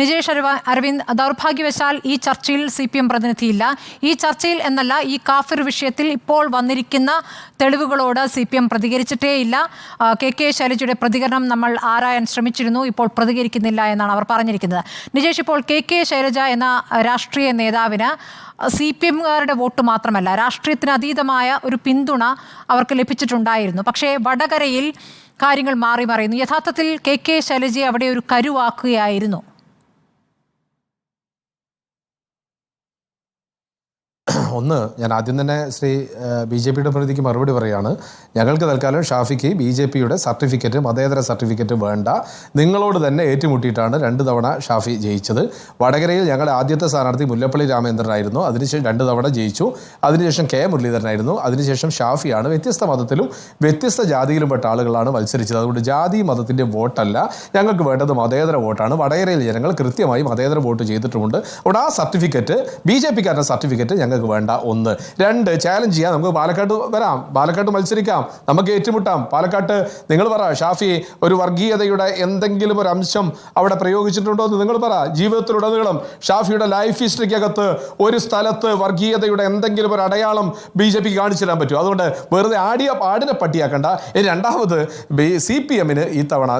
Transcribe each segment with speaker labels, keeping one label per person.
Speaker 1: നിജേഷ് അരവിന്ദ്, ദൗർഭാഗ്യവശാൽ ഈ ചർച്ചയിൽ CPM പ്രതിനിധിയില്ല. ഈ ചർച്ചയിൽ എന്നല്ല, ഈ കാഫിർ വിഷയത്തിൽ ഇപ്പോൾ വന്നിരിക്കുന്ന തെളിവുകളോട് CPM പ്രതികരിച്ചിട്ടേയില്ല. KK ശൈലജയുടെ പ്രതികരണം നമ്മൾ ആരായാൻ ശ്രമിച്ചിരുന്നു, ഇപ്പോൾ പ്രതികരിക്കുന്നില്ല എന്നാണ് അവർ പറഞ്ഞിരിക്കുന്നത്. നിജേഷ്, ഇപ്പോൾ KK ശൈലജ എന്ന രാഷ്ട്രീയ നേതാവിന് CPMകാരുടെ വോട്ട് മാത്രമല്ല, രാഷ്ട്രീയത്തിന് അതീതമായ ഒരു പിന്തുണ അവർക്ക് ലഭിച്ചിട്ടുണ്ടായിരുന്നു. പക്ഷേ വടകരയിൽ കാര്യങ്ങൾ മാറി മറിയുന്നു. യഥാർത്ഥത്തിൽ KK ശൈലജയെ അവിടെ ഒരു കരുവാക്കുകയായിരുന്നു.
Speaker 2: ഒന്ന്, ഞാൻ ആദ്യം തന്നെ BJPയുടെ പ്രതിക്ക് മറുപടി പറയുകയാണ്. ഞങ്ങൾക്ക് തൽക്കാലം ഷാഫിക്ക് BJPയുടെ സർട്ടിഫിക്കറ്റ്, മതേതര സർട്ടിഫിക്കറ്റ് വേണ്ട. നിങ്ങളോട് തന്നെ ഏറ്റുമുട്ടിയിട്ടാണ് 2 തവണ ഷാഫി ജയിച്ചത്. വടകരയിൽ ഞങ്ങളുടെ ആദ്യത്തെ സ്ഥാനാർത്ഥി മുല്ലപ്പള്ളി രാമചന്ദ്രനായിരുന്നു. അതിനുശേഷം 2 തവണ ജയിച്ചു. അതിനുശേഷം K മുരളീധരനായിരുന്നു. അതിനുശേഷം ഷാഫിയാണ്. വ്യത്യസ്ത മതത്തിലും വ്യത്യസ്ത ജാതിയിലും പെട്ട ആളുകളാണ് മത്സരിച്ചത്. അതുകൊണ്ട് ജാതി മതത്തിൻ്റെ വോട്ടല്ല ഞങ്ങൾക്ക് വേണ്ടത്, മതേതര വോട്ടാണ്. വടകരയിൽ ജനങ്ങൾ കൃത്യമായി മതേതര വോട്ട് ചെയ്തിട്ടുമുണ്ട്. അവിടെ ആ സർട്ടിഫിക്കറ്റ്, BJPക്കാരുടെ സർട്ടിഫിക്കറ്റ് ഞങ്ങൾക്ക് വേണ്ട. 1. 2, ചാലഞ്ച് ചെയ്യാം. നമുക്ക് പാലക്കാട്ട് വരാം, പാലക്കാട്ട് മത്സരിക്കാം, നമുക്ക് ഏറ്റുമുട്ടാം. പാലക്കാട്ട് നിങ്ങൾ പറ, ഷാഫി ഒരു വർഗീയതയുടെ എന്തെങ്കിലും ഒരു അംശം അവിടെ പ്രയോഗിച്ചിട്ടുണ്ടോ എന്ന് നിങ്ങൾ പറ. ജീവിതത്തിലുടനീളം ഷാഫിയുടെ ലൈഫ് ഹിസ്റ്ററിക്കകത്ത് ഒരു സ്ഥലത്ത് വർഗീയതയുടെ എന്തെങ്കിലും ഒരു അടയാളം BJPക്ക് കാണിച്ചു തരാൻ പറ്റും. അതുകൊണ്ട് വെറുതെ ആടിനെ പട്ടിയാക്കണ്ട. രണ്ടാമത് CPMന് ഈ തവണ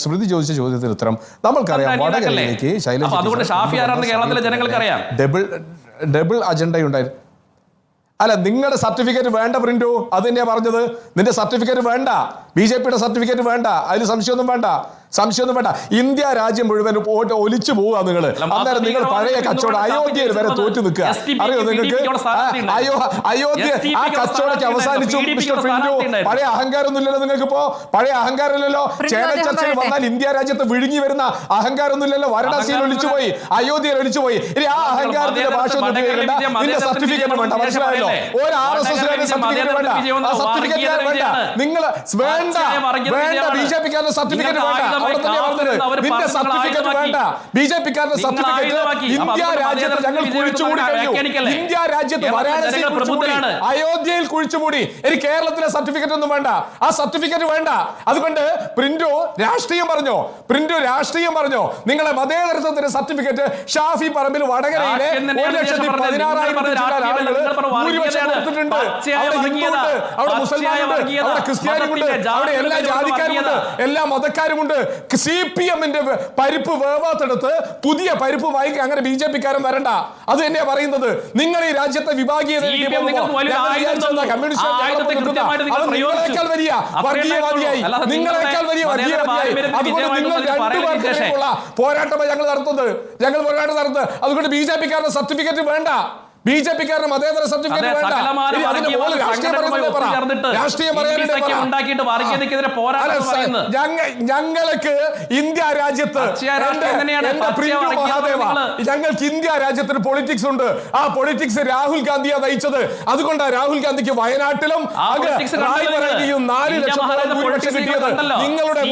Speaker 2: സ്മൃതി ചോദിച്ച ചോദ്യത്തിന് ഉത്തരം നമ്മൾക്കറിയാം. വടകരയിലേക്ക് ശൈലജ ഡബിൾ അജണ്ടയുണ്ടായിരുന്നു. അല്ല, നിങ്ങളുടെ സർട്ടിഫിക്കറ്റ് വേണ്ട പ്രിന്റു, അത് തന്നെയാ പറഞ്ഞത്. നിന്റെ സർട്ടിഫിക്കറ്റ് വേണ്ട, BJPയുടെ സർട്ടിഫിക്കറ്റ് വേണ്ട, അതിൽ സംശയമൊന്നും വേണ്ട. ഇന്ത്യ രാജ്യം മുഴുവൻ ഒലിച്ചു പോവുക നിങ്ങൾ. അന്നേരം നിങ്ങൾ പഴയ കച്ചവടം അയോധ്യയിൽ വരെ തോറ്റു നിൽക്കുക. അറിയോ നിങ്ങൾക്ക്? അയോധ്യ ആ കച്ചവടಕ್ಕೆ അവസാനിച്ചു മിസ്റ്റർ പ്രിന്റു. പഴയ അഹങ്കാരമൊന്നുമില്ലല്ലോ നിങ്ങൾക്ക്. ഇപ്പോ പഴയ അഹങ്കാരമില്ലല്ലോ. ചർച്ചയിൽ വന്നാൽ ഇന്ത്യ രാജ്യത്ത് വിഴുങ്ങി വരുന്ന അഹങ്കാരമൊന്നുമില്ലല്ലോ. വാരണാസിയിൽ ഒലിച്ചുപോയി, അയോധ്യയിൽ ഒലിച്ചുപോയി. ഇനി ആ അഹങ്കാരത്തിന്റെ ഭാഷ ഒന്നും ഉപയോഗിക്കേണ്ട. നിന്റെ സർട്ടിഫിക്കറ്റ് വേണ്ട, മനസ്സിലായല്ലോ? ഒരു RSSകാരുടെ സർട്ടിഫിക്കറ്റ് വേണ്ട, ആ സർട്ടിഫിക്കറ്റ് വേണ്ട. നിങ്ങൾ വേണ്ട, BJPക്കാരുടെ സർട്ടിഫിക്കറ്റ് വേണ്ട. നിന്റെ സർട്ടിഫിക്കറ്റ് വേണ്ട, BJPക്കാരുടെ സർട്ടിഫിക്കറ്റ്. ഇന്ത്യ രാജ്യത്ത് ഞങ്ങൾ കുഴിച്ചുകൂടി കഴിഞ്ഞു. ഇന്ത്യ രാജ്യത്ത് വാരാണസിയിൽ കുഴിച്ചുകൂടി, അയോധ്യയിൽ കുഴിച്ചുകൂടി. ഇനി കേരളത്തിലെ സർട്ടിഫിക്കറ്റ് ഒന്നും വേണ്ട, ആ സർട്ടിഫിക്കറ്റ് വേണ്ട. അതുകൊണ്ട് പ്രിന്റു രാഷ്ട്രീയം പറഞ്ഞോ. നിങ്ങളെ മതേതരത്വത്തിന്റെ സർട്ടിഫിക്കറ്റ് ഷാഫി പറമ്പിൽ വടകരയിലെ 1,16,000 ഭൂരിപക്ഷം കൊടുത്തിട്ടുണ്ട്. അവിടെ ഹിന്ദുണ്ട്, അവിടെ മുസൽമാനുണ്ട്, അവിടെ ക്രിസ്ത്യാനിയുണ്ട്, അവിടെ എല്ലാ ജാതിക്കാരുമുണ്ട്, എല്ലാ മതക്കാരുമുണ്ട്. CPMന്റെ പരിപ്പ് വേവാത്തെടുത്ത് പുതിയ പരിപ്പ് വാങ്ങിക്കുക. അങ്ങനെ BJPക്കാരൻ വരണ്ട. അത് തന്നെയാ പറയുന്നത്. നിങ്ങൾ ഈ രാജ്യത്തെ വിഭാഗീയത നിങ്ങളെക്കാൾ വലിയ വർഗീയവാദിയായി, അതുകൊണ്ട് നിങ്ങൾ രണ്ടുപേർക്കുള്ള പോരാട്ടമാണ് ഞങ്ങൾ നടത്തുന്നത്. അതുകൊണ്ട് BJPക്കാരുടെ സർട്ടിഫിക്കറ്റ് വേണ്ട, BJPക്കാരുടെ മതേതര സർട്ടിഫിക്കറ്റ് വേണ്ട. ഞങ്ങൾക്ക് ഇന്ത്യ രാജ്യത്ത്, ഞങ്ങൾക്ക് ഇന്ത്യ രാജ്യത്തിന് പൊളിറ്റിക്സ് ഉണ്ട്. ആ പൊളിറ്റിക്സ് രാഹുൽ ഗാന്ധിയാണ് നയിച്ചത്. അതുകൊണ്ടാണ് രാഹുൽ ഗാന്ധിക്ക് വയനാട്ടിലും 4 ലക്ഷം ഭൂരിപക്ഷം കിട്ടിയത്. നിങ്ങളുടെ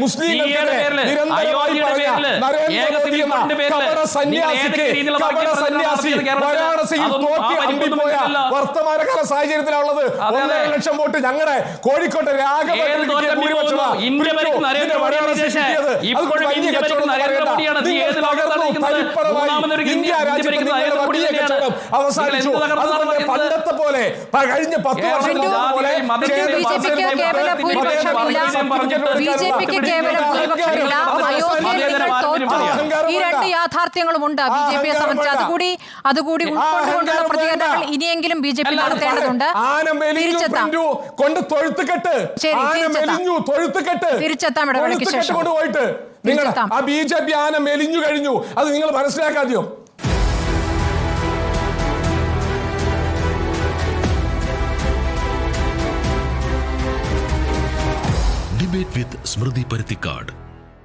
Speaker 2: മുസ്ലിംകൾക്കെതിരെ നിരന്തരമായി പറഞ്ഞ നരേന്ദ്രമോദി എന്ന കപട സന്യാസി വാരാണസിയിൽ തോറ്റി അമ്പിപ്പോയ വർത്തമാനകാല സാഹചര്യത്തിലുള്ളത്. 1.5 ലക്ഷം വോട്ട് ഞങ്ങളുടെ കോഴിക്കോട്ടെ രാഘവൻ ഇന്ത്യ രാജ്യത്ത് അവസാനിച്ചു. പണ്ടത്തെ പോലെ കഴിഞ്ഞ 10 വർഷങ്ങൾക്ക് പോലെ
Speaker 1: ഈ 2 യാഥാർത്ഥ്യങ്ങളുമുണ്ട് BJPയെ സംബന്ധിച്ച്. അതുകൂടി ഉൾക്കൊണ്ടുകൊണ്ടുള്ള പ്രതികരണങ്ങൾ ഇനിയെങ്കിലും BJP നടത്തേണ്ടതുണ്ട്. തിരിച്ചെത്താം ഇടവേളയ്ക്ക് ശേഷം.
Speaker 2: നിങ്ങൾ ആ BJP ആന മെലിഞ്ഞു കഴിഞ്ഞു, അത് നിങ്ങൾ മനസ്സിലാക്കാതെയോ?
Speaker 3: ഡിബേറ്റ് വിത്ത് സ്മൃതി പരുത്തിക്കാട്.